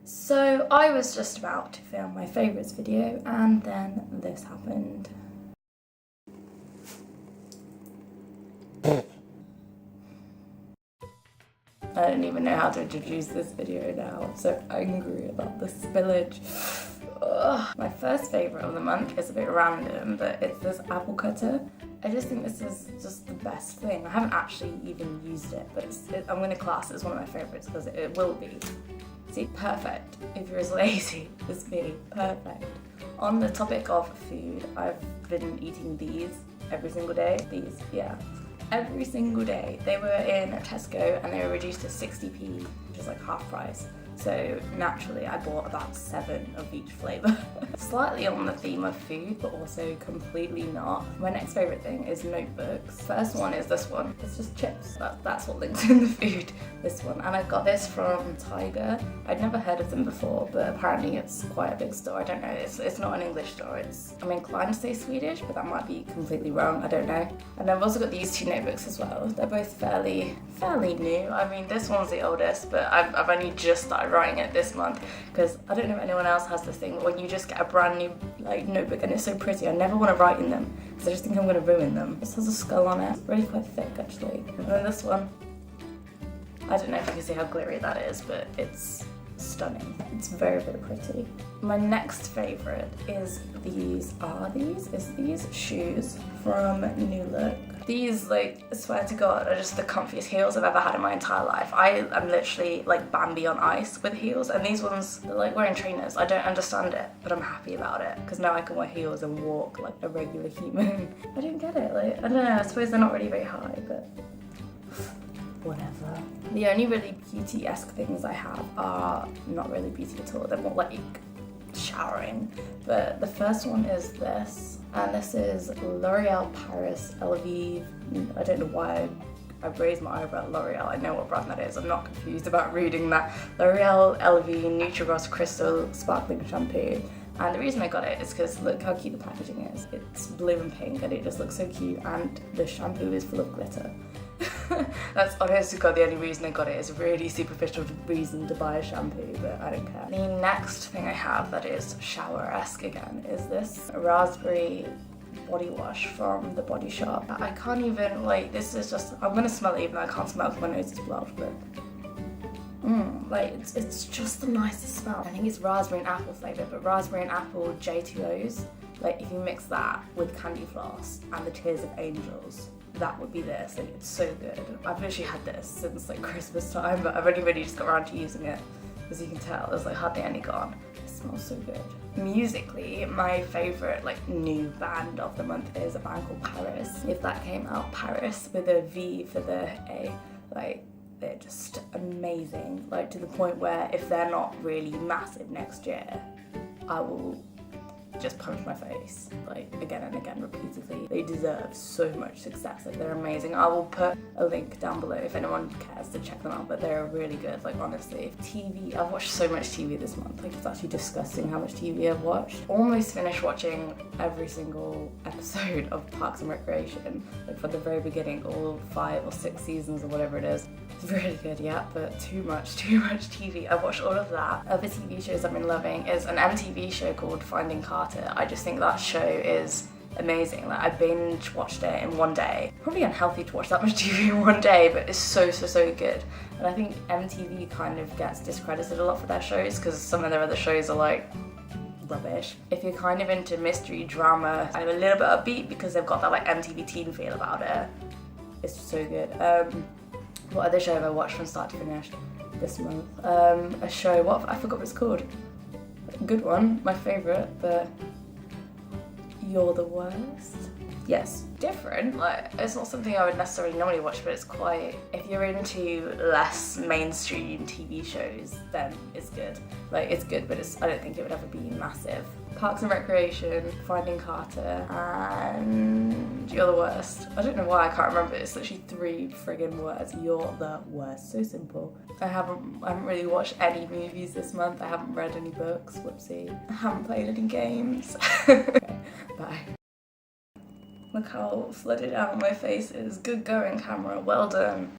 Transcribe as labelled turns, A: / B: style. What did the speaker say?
A: So I was just about to film my favourites video and then this happened. I don't even know how to introduce this video now. I'm so angry about the spillage. Ugh. My first favourite of the month is a bit random, but it's this apple cutter. I just think this is just the best thing. I haven't actually even used it, but I'm going to class it as one of my favourites because it will be. See, perfect. If you're as lazy as me, perfect. On the topic of food, I've been eating these every single day. These, yeah. Every single day. They were in Tesco and they were reduced to 60p, which is like half price. So naturally I bought about 7 of each flavour. Slightly on the theme of food, but also completely not. My next favourite thing is notebooks. First one is this one. It's just chips. That's what links in the food, this one. And I got this from Tiger. I'd never heard of them before, but apparently it's quite a big store. I don't know, it's not an English store. I'm inclined to say Swedish, but that might be completely wrong, I don't know. And I've also got these 2 notebooks as well. They're both fairly new. I mean, this one's the oldest, but I've only just started writing it this month because I don't know if anyone else has this thing, but when you just get a brand new notebook and it's so pretty, I never want to write in them because I just think I'm going to ruin them. This has a skull on it. It's really quite thick actually. And then this one, I don't know if you can see how glittery that is, but it's stunning. It's very, very pretty. My next favourite is these shoes from New Look. These, I swear to God, are just the comfiest heels I've ever had in my entire life. I am literally like Bambi on ice with heels, and these ones, they're like wearing trainers. I don't understand it, but I'm happy about it because now I can wear heels and walk like a regular human. I don't get it, I don't know, I suppose they're not really very high, but whatever. The only really beauty-esque things I have are not really beauty at all. They're more like showering. But the first one is this, and this is L'Oreal Paris LV. I don't know why I've raised my eyebrow at L'Oreal. I know what brand that is. I'm not confused about reading that. L'Oreal LV Nutrigross Crystal Sparkling Shampoo. And the reason I got it is because look how cute the packaging is. It's blue and pink and it just looks so cute, and the shampoo is full of glitter. That's honestly God, the only reason I got it is a really superficial reason to buy a shampoo, but I don't care. The next thing I have that is shower-esque again is this raspberry body wash from the Body Shop. I can't even, this is just, I'm gonna smell it even though I can't smell because my nose is blocked, but it's just the nicest smell. I think it's raspberry and apple flavour, but raspberry and apple J2Os. If you mix that with candy floss and the Tears of Angels, that would be this. It's so good. I've literally had this since Christmas time, but I've only really just got around to using it. As you can tell, there's hardly any gone. It smells so good. Musically, my favourite new band of the month is a band called PVRIS. If that came out, PVRIS with a V for the A, they're just amazing. To the point where if they're not really massive next year, I will just punch my face again and again repeatedly. They deserve so much success. They're amazing. I will put a link down below if anyone cares to check them out, but they're really good. Honestly, TV, I've watched so much TV this month. It's actually disgusting how much TV I've watched. Almost finished watching every single episode of Parks and Recreation, from the very beginning, all 5 or 6 seasons or whatever it is. It's really good, yeah, but too much TV. I've watched all of that. Other TV shows I've been loving is an MTV show called Finding Carter. I just think that show is amazing. I binge watched it in one day. Probably unhealthy to watch that much TV in one day, but it's so good. And I think MTV kind of gets discredited a lot for their shows because some of their other shows are rubbish. If you're kind of into mystery drama, I'm a little bit upbeat because they've got that MTV teen feel about it. It's so good. What other show have I watched from start to finish this month? A show, I forgot what it's called. Good one, my favourite, but You're the Worst. Yes, different. It's not something I would necessarily normally watch, but it's quite, if you're into less mainstream TV shows, then it's good. It's good, but I don't think it would ever be massive. Parks and Recreation, Finding Carter, and You're the Worst. I don't know why I can't remember. It's literally 3 friggin' words. You're the worst. So simple. I haven't really watched any movies this month. I haven't read any books. Whoopsie. I haven't played any games. Okay, bye. Look how flooded out my face is. Good going, camera. Well done.